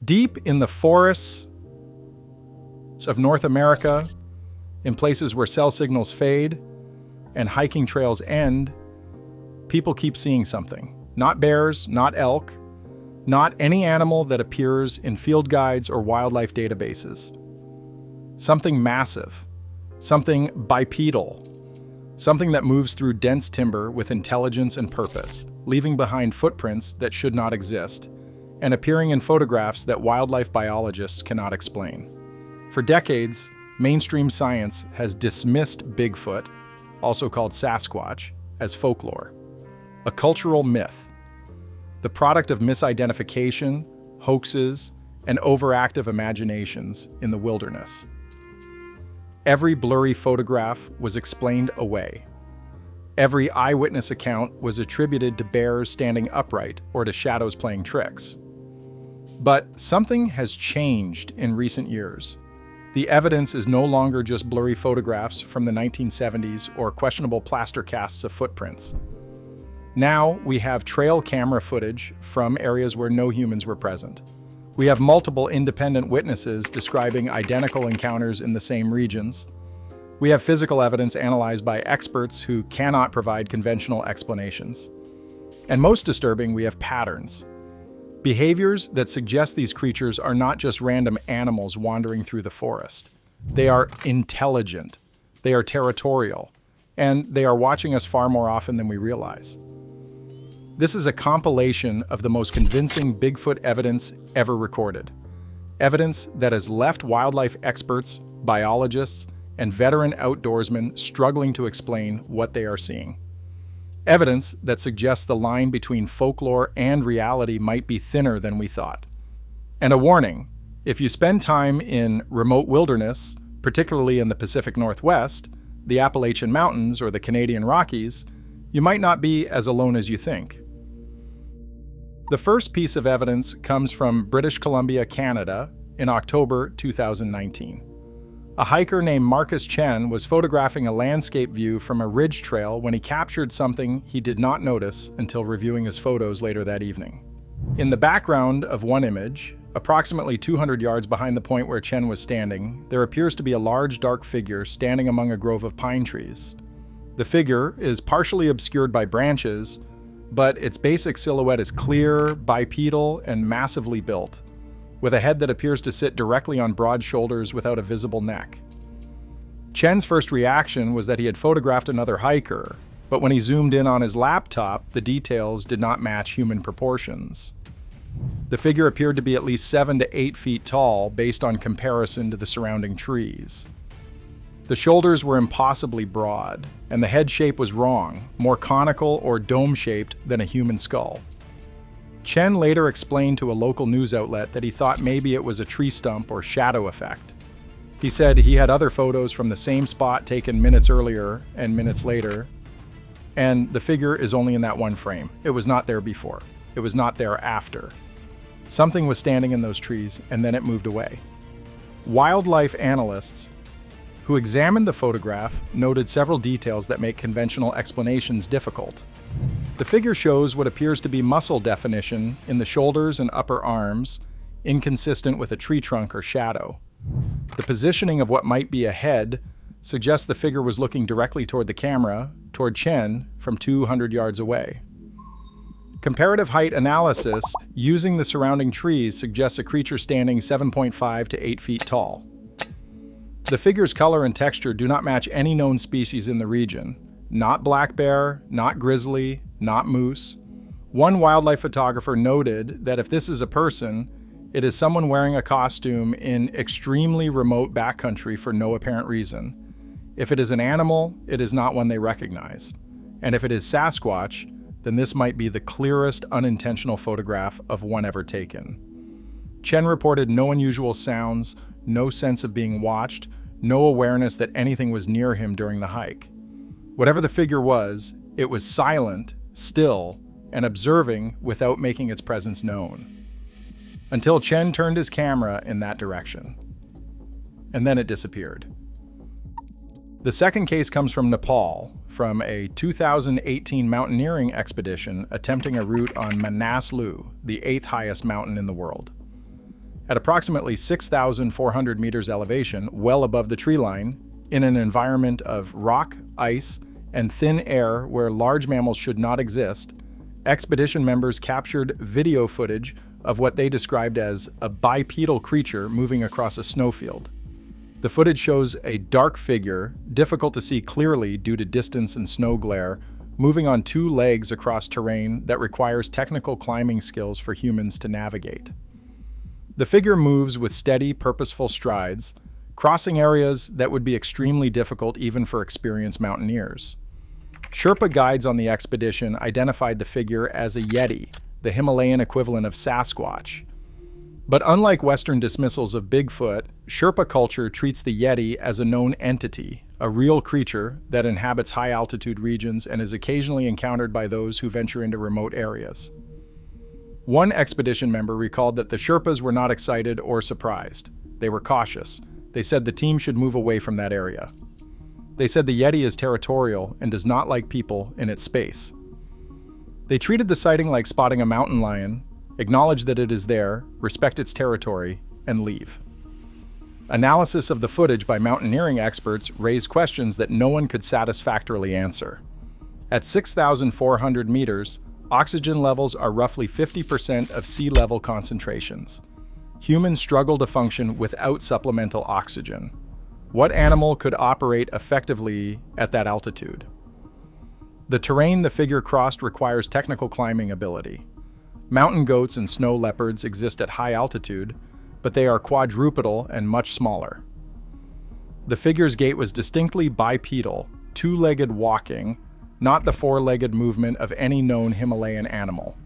Deep in the forests of North America, in places where cell signals fade and hiking trails end, people keep seeing something. Not bears, not elk, not any animal that appears in field guides or wildlife databases. Something massive, something bipedal, something that moves through dense timber with intelligence and purpose, leaving behind footprints that should not exist, and appearing in photographs that wildlife biologists cannot explain. For decades, mainstream science has dismissed Bigfoot, also called Sasquatch, as folklore, a cultural myth, the product of misidentification, hoaxes, and overactive imaginations in the wilderness. Every blurry photograph was explained away. Every eyewitness account was attributed to bears standing upright or to shadows playing tricks. But something has changed in recent years. The evidence is no longer just blurry photographs from the 1970s or questionable plaster casts of footprints. Now we have trail camera footage from areas where no humans were present. We have multiple independent witnesses describing identical encounters in the same regions. We have physical evidence analyzed by experts who cannot provide conventional explanations. And most disturbing, we have patterns. Behaviors that suggest these creatures are not just random animals wandering through the forest. They are intelligent, they are territorial, and they are watching us far more often than we realize. This is a compilation of the most convincing Bigfoot evidence ever recorded. Evidence that has left wildlife experts, biologists, and veteran outdoorsmen struggling to explain what they are seeing. Evidence that suggests the line between folklore and reality might be thinner than we thought. And a warning, if you spend time in remote wilderness, particularly in the Pacific Northwest, the Appalachian Mountains, or the Canadian Rockies, you might not be as alone as you think. The first piece of evidence comes from British Columbia, Canada, in October 2019. A hiker named Marcus Chen was photographing a landscape view from a ridge trail when he captured something he did not notice until reviewing his photos later that evening. In the background of one image, approximately 200 yards behind the point where Chen was standing, there appears to be a large dark figure standing among a grove of pine trees. The figure is partially obscured by branches, but its basic silhouette is clear, bipedal, and massively built, with a head that appears to sit directly on broad shoulders without a visible neck. Chen's first reaction was that he had photographed another hiker, but when he zoomed in on his laptop, the details did not match human proportions. The figure appeared to be at least 7 to 8 feet tall based on comparison to the surrounding trees. The shoulders were impossibly broad, and the head shape was wrong, more conical or dome-shaped than a human skull. Chen later explained to a local news outlet that he thought maybe it was a tree stump or shadow effect. He said he had other photos from the same spot taken minutes earlier and minutes later, and the figure is only in that one frame. It was not there before. It was not there after. Something was standing in those trees, and then it moved away. Wildlife analysts who examined the photograph noted several details that make conventional explanations difficult. The figure shows what appears to be muscle definition in the shoulders and upper arms, inconsistent with a tree trunk or shadow. The positioning of what might be a head suggests the figure was looking directly toward the camera, toward Chen, from 200 yards away. Comparative height analysis using the surrounding trees suggests a creature standing 7.5 to 8 feet tall. The figure's color and texture do not match any known species in the region. Not black bear, not grizzly, not moose. One wildlife photographer noted that if this is a person, it is someone wearing a costume in extremely remote backcountry for no apparent reason. If it is an animal, it is not one they recognize. And if it is Sasquatch, then this might be the clearest unintentional photograph of one ever taken. Chen reported no unusual sounds, no sense of being watched, no awareness that anything was near him during the hike. Whatever the figure was, it was silent, still, and observing without making its presence known. Until Chen turned his camera in that direction. And then it disappeared. The second case comes from Nepal, from a 2018 mountaineering expedition attempting a route on Manaslu, the 8th highest mountain in the world. At approximately 6,400 meters elevation, well above the tree line, in an environment of rock, ice, and thin air where large mammals should not exist, expedition members captured video footage of what they described as a bipedal creature moving across a snowfield. The footage shows a dark figure, difficult to see clearly due to distance and snow glare, moving on two legs across terrain that requires technical climbing skills for humans to navigate. The figure moves with steady, purposeful strides, crossing areas that would be extremely difficult even for experienced mountaineers. Sherpa guides on the expedition identified the figure as a yeti, the Himalayan equivalent of Sasquatch. But unlike Western dismissals of Bigfoot, Sherpa culture treats the yeti as a known entity, a real creature that inhabits high-altitude regions and is occasionally encountered by those who venture into remote areas. One expedition member recalled that the Sherpas were not excited or surprised. They were cautious. They said the team should move away from that area. They said the yeti is territorial and does not like people in its space. They treated the sighting like spotting a mountain lion, acknowledge that it is there, respect its territory, and leave. Analysis of the footage by mountaineering experts raised questions that no one could satisfactorily answer. At 6,400 meters, oxygen levels are roughly 50% of sea level concentrations. Humans struggle to function without supplemental oxygen. What animal could operate effectively at that altitude? The terrain the figure crossed requires technical climbing ability. Mountain goats and snow leopards exist at high altitude, but they are quadrupedal and much smaller. The figure's gait was distinctly bipedal, two-legged walking, not the four-legged movement of any known Himalayan animal.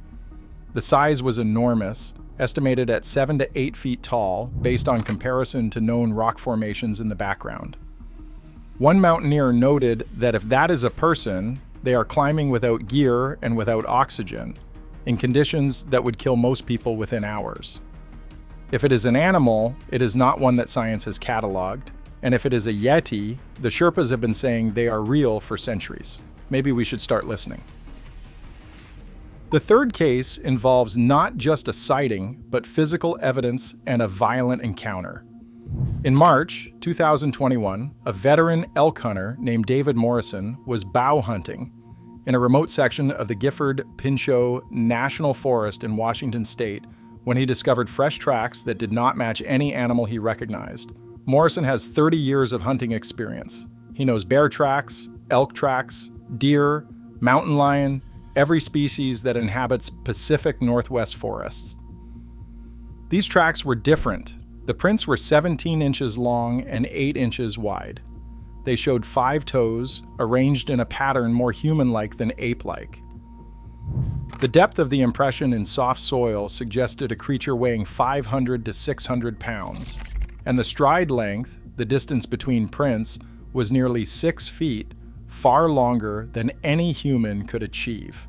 The size was enormous, estimated at 7 to 8 feet tall, based on comparison to known rock formations in the background. One mountaineer noted that if that is a person, they are climbing without gear and without oxygen, in conditions that would kill most people within hours. If it is an animal, it is not one that science has cataloged, and if it is a yeti, the Sherpas have been saying they are real for centuries. Maybe we should start listening. The third case involves not just a sighting, but physical evidence and a violent encounter. In March 2021, a veteran elk hunter named David Morrison was bow hunting in a remote section of the Gifford-Pinchot National Forest in Washington state when he discovered fresh tracks that did not match any animal he recognized. Morrison has 30 years of hunting experience. He knows bear tracks, elk tracks, deer, mountain lion, every species that inhabits Pacific Northwest forests. These tracks were different. The prints were 17 inches long and 8 inches wide. They showed 5 toes, arranged in a pattern more human-like than ape-like. The depth of the impression in soft soil suggested a creature weighing 500 to 600 pounds, and the stride length, the distance between prints, was nearly 6 feet, far longer than any human could achieve.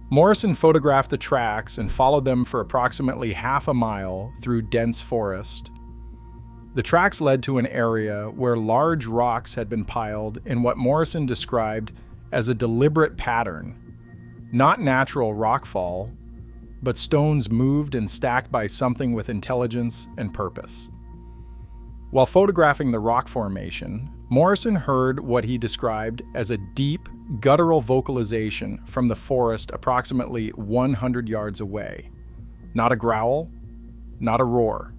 Morrison photographed the tracks and followed them for approximately half a mile through dense forest. The tracks led to an area where large rocks had been piled in what Morrison described as a deliberate pattern. Not natural rockfall, but stones moved and stacked by something with intelligence and purpose. While photographing the rock formation, Morrison heard what he described as a deep, guttural vocalization from the forest approximately 100 yards away. Not a growl, not a roar.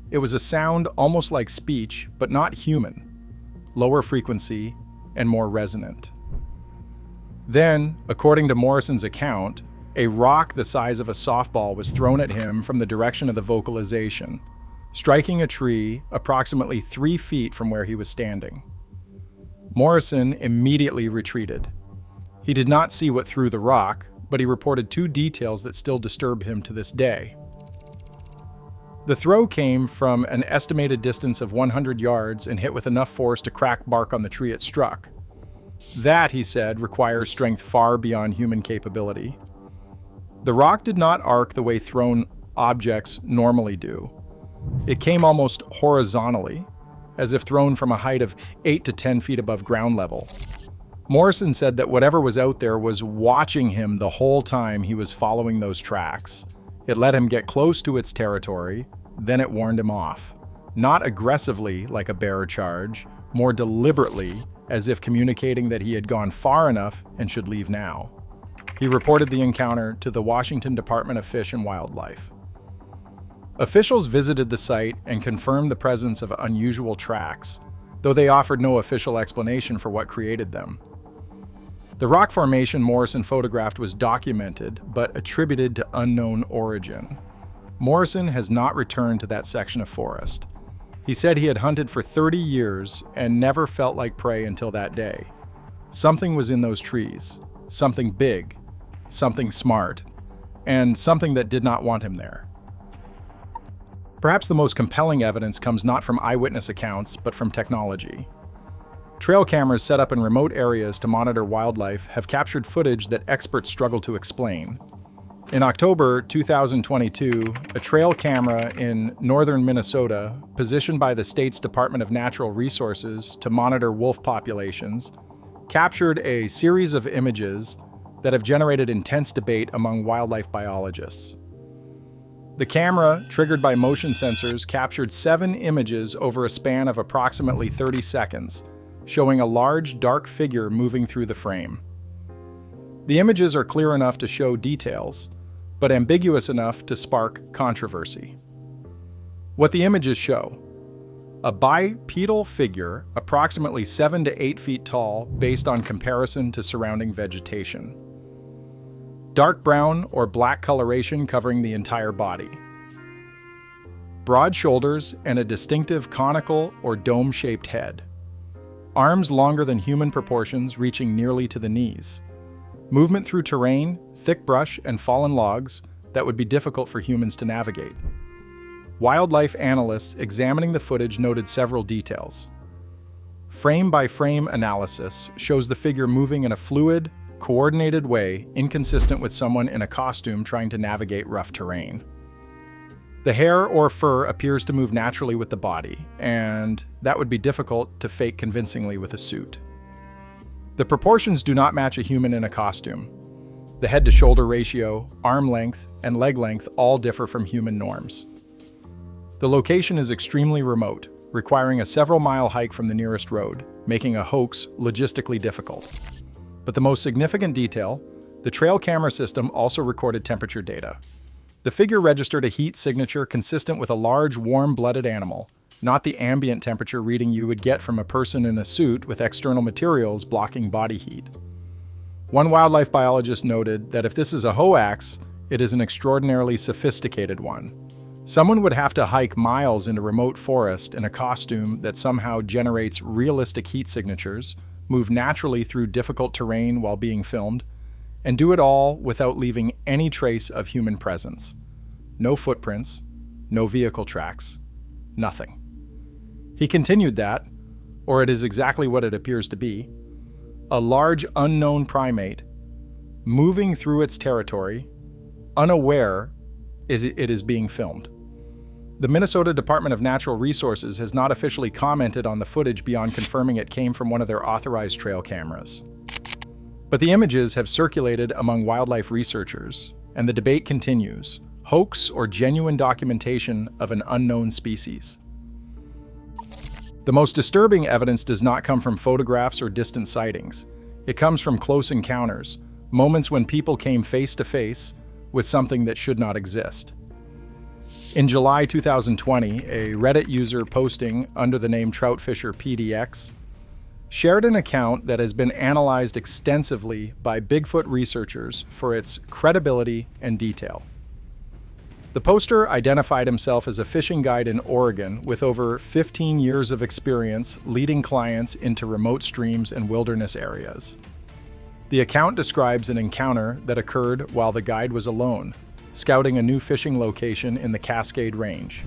It was a sound almost like speech, but not human, lower frequency and more resonant. Then, according to Morrison's account, a rock the size of a softball was thrown at him from the direction of the vocalization, striking a tree approximately 3 feet from where he was standing. Morrison immediately retreated. He did not see what threw the rock, but he reported 2 details that still disturb him to this day. The throw came from an estimated distance of 100 yards and hit with enough force to crack bark on the tree it struck. That, he said, requires strength far beyond human capability. The rock did not arc the way thrown objects normally do. It came almost horizontally, as if thrown from a height of 8 to 10 feet above ground level. Morrison said that whatever was out there was watching him the whole time he was following those tracks. It let him get close to its territory, then it warned him off. Not aggressively like a bear charge, more deliberately, as if communicating that he had gone far enough and should leave now. He reported the encounter to the Washington Department of Fish and Wildlife. Officials visited the site and confirmed the presence of unusual tracks, though they offered no official explanation for what created them. The rock formation Morrison photographed was documented, but attributed to unknown origin. Morrison has not returned to that section of forest. He said he had hunted for 30 years and never felt like prey until that day. Something was in those trees, something big, something smart, and something that did not want him there. Perhaps the most compelling evidence comes not from eyewitness accounts, but from technology. Trail cameras set up in remote areas to monitor wildlife have captured footage that experts struggle to explain. In October 2022, a trail camera in northern Minnesota, positioned by the state's Department of Natural Resources to monitor wolf populations, captured a series of images that have generated intense debate among wildlife biologists. The camera, triggered by motion sensors, captured 7 images over a span of approximately 30 seconds, showing a large, dark figure moving through the frame. The images are clear enough to show details, but ambiguous enough to spark controversy. What the images show: a bipedal figure approximately 7 to 8 feet tall based on comparison to surrounding vegetation. Dark brown or black coloration covering the entire body. Broad shoulders and a distinctive conical or dome-shaped head. Arms longer than human proportions reaching nearly to the knees. Movement through terrain, thick brush, and fallen logs that would be difficult for humans to navigate. Wildlife analysts examining the footage noted several details. Frame-by-frame analysis shows the figure moving in a fluid, coordinated way inconsistent with someone in a costume trying to navigate rough terrain. The hair or fur appears to move naturally with the body, and that would be difficult to fake convincingly with a suit. The proportions do not match a human in a costume. The head-to-shoulder ratio, arm length, and leg length all differ from human norms. The location is extremely remote, requiring a several-mile hike from the nearest road, making a hoax logistically difficult. But the most significant detail, the trail camera system also recorded temperature data. The figure registered a heat signature consistent with a large, warm-blooded animal, not the ambient temperature reading you would get from a person in a suit with external materials blocking body heat. One wildlife biologist noted that if this is a hoax, it is an extraordinarily sophisticated one. Someone would have to hike miles into remote forest in a costume that somehow generates realistic heat signatures, move naturally through difficult terrain while being filmed, and do it all without leaving any trace of human presence. No footprints, no vehicle tracks, nothing. He continued that, or it is exactly what it appears to be, a large unknown primate moving through its territory, unaware it is being filmed. The Minnesota Department of Natural Resources has not officially commented on the footage beyond confirming it came from one of their authorized trail cameras. But the images have circulated among wildlife researchers, and the debate continues: hoax or genuine documentation of an unknown species? The most disturbing evidence does not come from photographs or distant sightings. It comes from close encounters, moments when people came face to face with something that should not exist. In July 2020, a Reddit user posting under the name TroutFisherPDX shared an account that has been analyzed extensively by Bigfoot researchers for its credibility and detail. The poster identified himself as a fishing guide in Oregon with over 15 years of experience leading clients into remote streams and wilderness areas. The account describes an encounter that occurred while the guide was alone, scouting a new fishing location in the Cascade Range.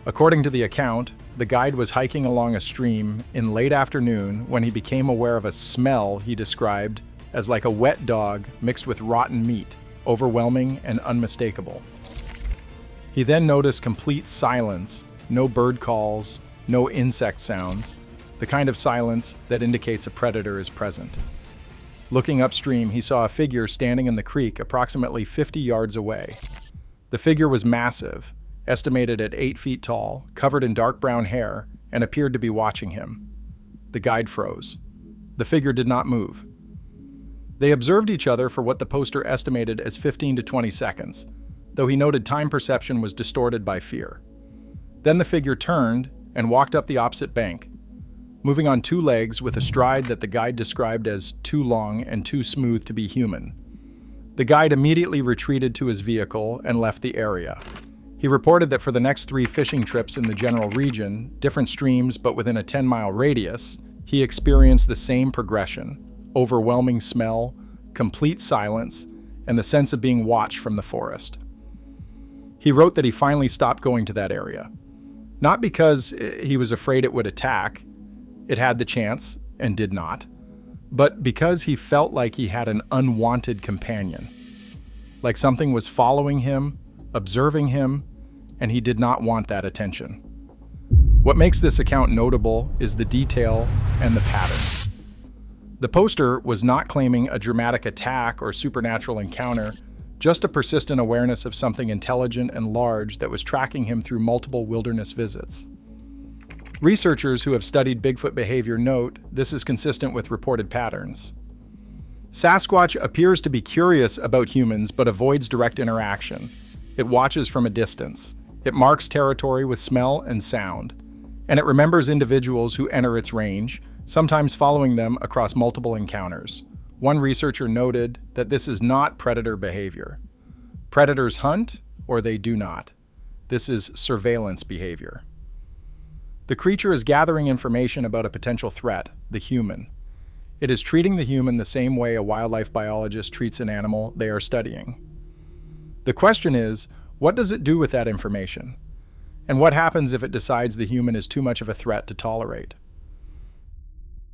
According to the account, the guide was hiking along a stream in late afternoon when he became aware of a smell he described as like a wet dog mixed with rotten meat, overwhelming and unmistakable. He then noticed complete silence, no bird calls, no insect sounds, the kind of silence that indicates a predator is present. Looking upstream, he saw a figure standing in the creek approximately 50 yards away. The figure was massive, estimated at 8 feet tall, covered in dark brown hair, and appeared to be watching him. The guide froze. The figure did not move. They observed each other for what the poster estimated as 15 to 20 seconds, though he noted time perception was distorted by fear. Then the figure turned and walked up the opposite bank, moving on 2 legs with a stride that the guide described as too long and too smooth to be human. The guide immediately retreated to his vehicle and left the area. He reported that for the next 3 fishing trips in the general region, different streams but within a 10-mile radius, he experienced the same progression: overwhelming smell, complete silence, and the sense of being watched from the forest. He wrote that he finally stopped going to that area. Not because he was afraid it would attack, it had the chance and did not, but because he felt like he had an unwanted companion, like something was following him, observing him, and he did not want that attention. What makes this account notable is the detail and the pattern. The poster was not claiming a dramatic attack or supernatural encounter, just a persistent awareness of something intelligent and large that was tracking him through multiple wilderness visits. Researchers who have studied Bigfoot behavior note this is consistent with reported patterns. Sasquatch appears to be curious about humans but avoids direct interaction. It watches from a distance. It marks territory with smell and sound. And it remembers individuals who enter its range, sometimes following them across multiple encounters. One researcher noted that this is not predator behavior. Predators hunt, or they do not. This is surveillance behavior. The creature is gathering information about a potential threat, the human. It is treating the human the same way a wildlife biologist treats an animal they are studying. The question is, what does it do with that information? And what happens if it decides the human is too much of a threat to tolerate?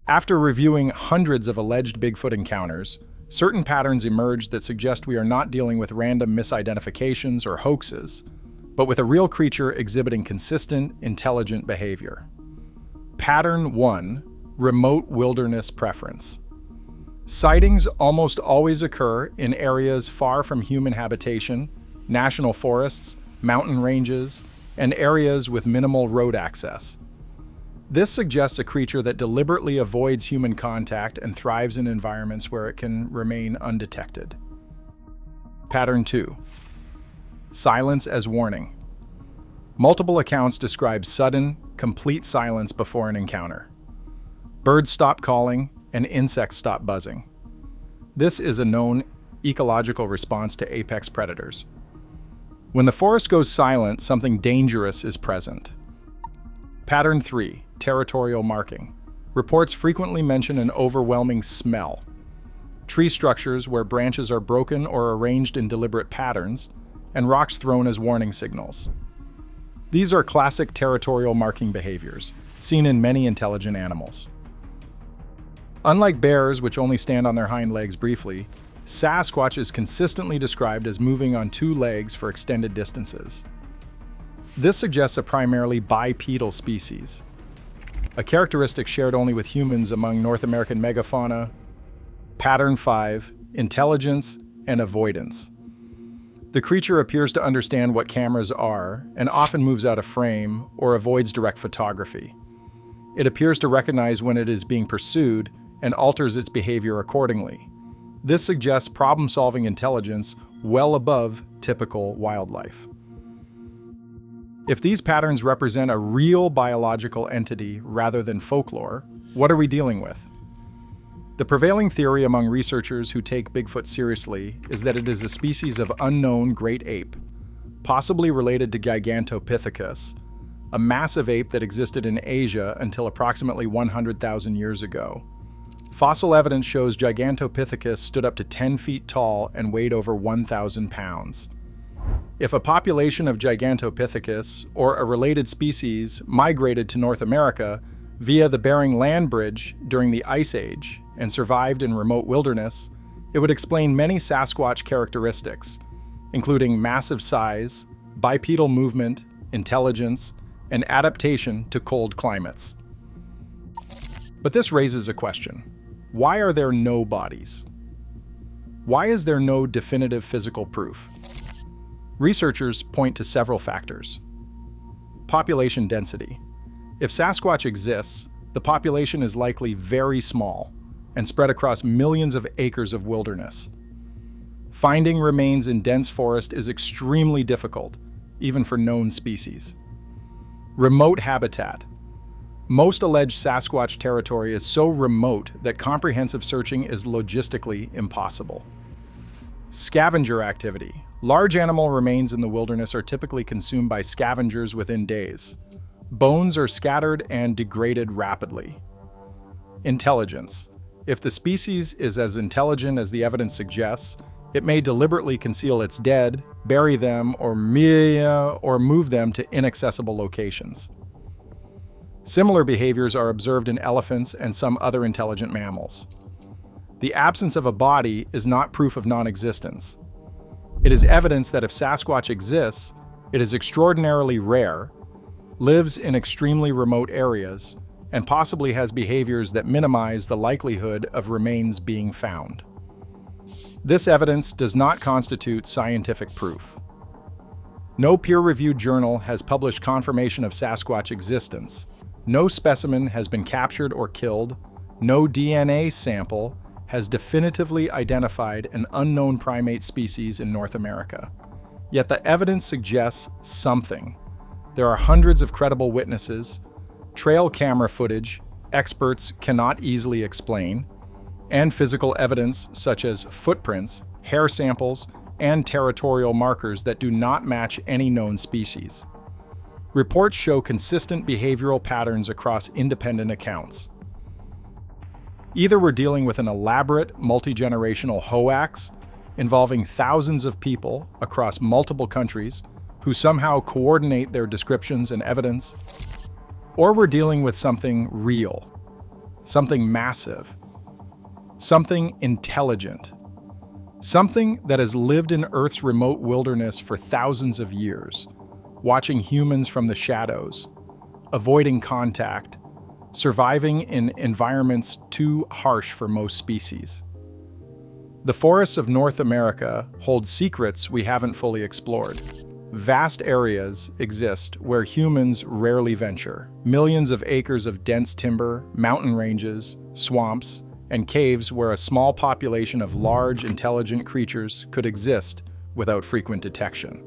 After reviewing hundreds of alleged Bigfoot encounters, certain patterns emerged that suggest we are not dealing with random misidentifications or hoaxes, but with a real creature exhibiting consistent, intelligent behavior. Pattern 1: remote wilderness preference. Sightings almost always occur in areas far from human habitation, national forests, mountain ranges, and areas with minimal road access. This suggests a creature that deliberately avoids human contact and thrives in environments where it can remain undetected. Pattern 2: silence as warning. Multiple accounts describe sudden, complete silence before an encounter. Birds stop calling and insects stop buzzing. This is a known ecological response to apex predators. When the forest goes silent, something dangerous is present. Pattern 3: territorial marking. Reports frequently mention an overwhelming smell. Tree structures where branches are broken or arranged in deliberate patterns, and rocks thrown as warning signals. These are classic territorial marking behaviors, seen in many intelligent animals. Unlike bears, which only stand on their hind legs briefly, Sasquatch is consistently described as moving on 2 legs for extended distances. This suggests a primarily bipedal species, a characteristic shared only with humans among North American megafauna. Pattern 5: intelligence and avoidance. The creature appears to understand what cameras are and often moves out of frame or avoids direct photography. It appears to recognize when it is being pursued and alters its behavior accordingly. This suggests problem-solving intelligence well above typical wildlife. If these patterns represent a real biological entity rather than folklore, what are we dealing with? The prevailing theory among researchers who take Bigfoot seriously is that it is a species of unknown great ape, possibly related to Gigantopithecus, a massive ape that existed in Asia until approximately 100,000 years ago. Fossil evidence shows Gigantopithecus stood up to 10 feet tall and weighed over 1,000 pounds. If a population of Gigantopithecus or a related species migrated to North America via the Bering Land Bridge during the Ice Age and survived in remote wilderness, it would explain many Sasquatch characteristics, including massive size, bipedal movement, intelligence, and adaptation to cold climates. But this raises a question. Why are there no bodies? Why is there no definitive physical proof? Researchers point to several factors. Population density. If Sasquatch exists, the population is likely very small and spread across millions of acres of wilderness. Finding remains in dense forest is extremely difficult, even for known species. Remote habitat. Most alleged Sasquatch territory is so remote that comprehensive searching is logistically impossible. Scavenger activity. Large animal remains in the wilderness are typically consumed by scavengers within days. Bones are scattered and degraded rapidly. Intelligence. If the species is as intelligent as the evidence suggests, it may deliberately conceal its dead, bury them, or move them to inaccessible locations. Similar behaviors are observed in elephants and some other intelligent mammals. The absence of a body is not proof of non-existence. It is evidence that if Sasquatch exists, it is extraordinarily rare, lives in extremely remote areas, and possibly has behaviors that minimize the likelihood of remains being found. This evidence does not constitute scientific proof. No peer-reviewed journal has published confirmation of Sasquatch existence. No specimen has been captured or killed. No DNA sample has definitively identified an unknown primate species in North America. Yet the evidence suggests something. There are hundreds of credible witnesses, trail camera footage experts cannot easily explain, and physical evidence such as footprints, hair samples, and territorial markers that do not match any known species. Reports show consistent behavioral patterns across independent accounts. Either we're dealing with an elaborate, multi-generational hoax involving thousands of people across multiple countries who somehow coordinate their descriptions and evidence, or we're dealing with something real, something massive, something intelligent, something that has lived in Earth's remote wilderness for thousands of years, watching humans from the shadows, avoiding contact, surviving in environments too harsh for most species. The forests of North America hold secrets we haven't fully explored. Vast areas exist where humans rarely venture. Millions of acres of dense timber, mountain ranges, swamps, and caves where a small population of large, intelligent creatures could exist without frequent detection.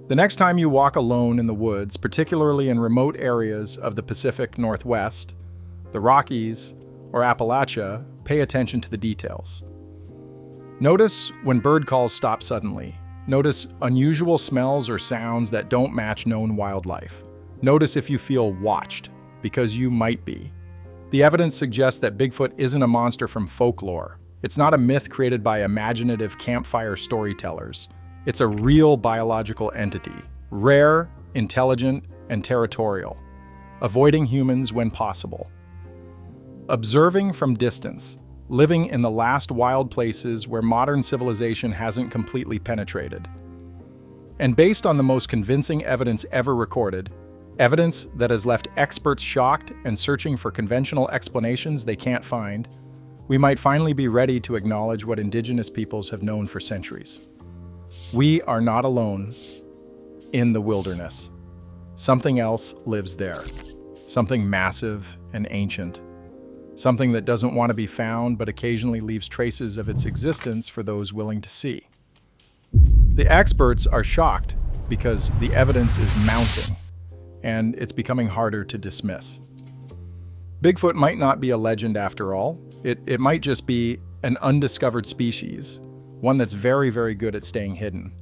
The next time you walk alone in the woods, particularly in remote areas of the Pacific Northwest, the Rockies, or Appalachia, pay attention to the details. Notice when bird calls stop suddenly. Notice unusual smells or sounds that don't match known wildlife. Notice if you feel watched, because you might be. The evidence suggests that Bigfoot isn't a monster from folklore. It's not a myth created by imaginative campfire storytellers. It's a real biological entity, rare, intelligent, and territorial, avoiding humans when possible. Observing from distance, living in the last wild places where modern civilization hasn't completely penetrated. And based on the most convincing evidence ever recorded, evidence that has left experts shocked and searching for conventional explanations they can't find, we might finally be ready to acknowledge what indigenous peoples have known for centuries. We are not alone in the wilderness. Something else lives there. Something massive and ancient. Something that doesn't want to be found but occasionally leaves traces of its existence for those willing to see. The experts are shocked because the evidence is mounting and it's becoming harder to dismiss. Bigfoot might not be a legend after all. It might just be an undiscovered species, one that's very, very good at staying hidden.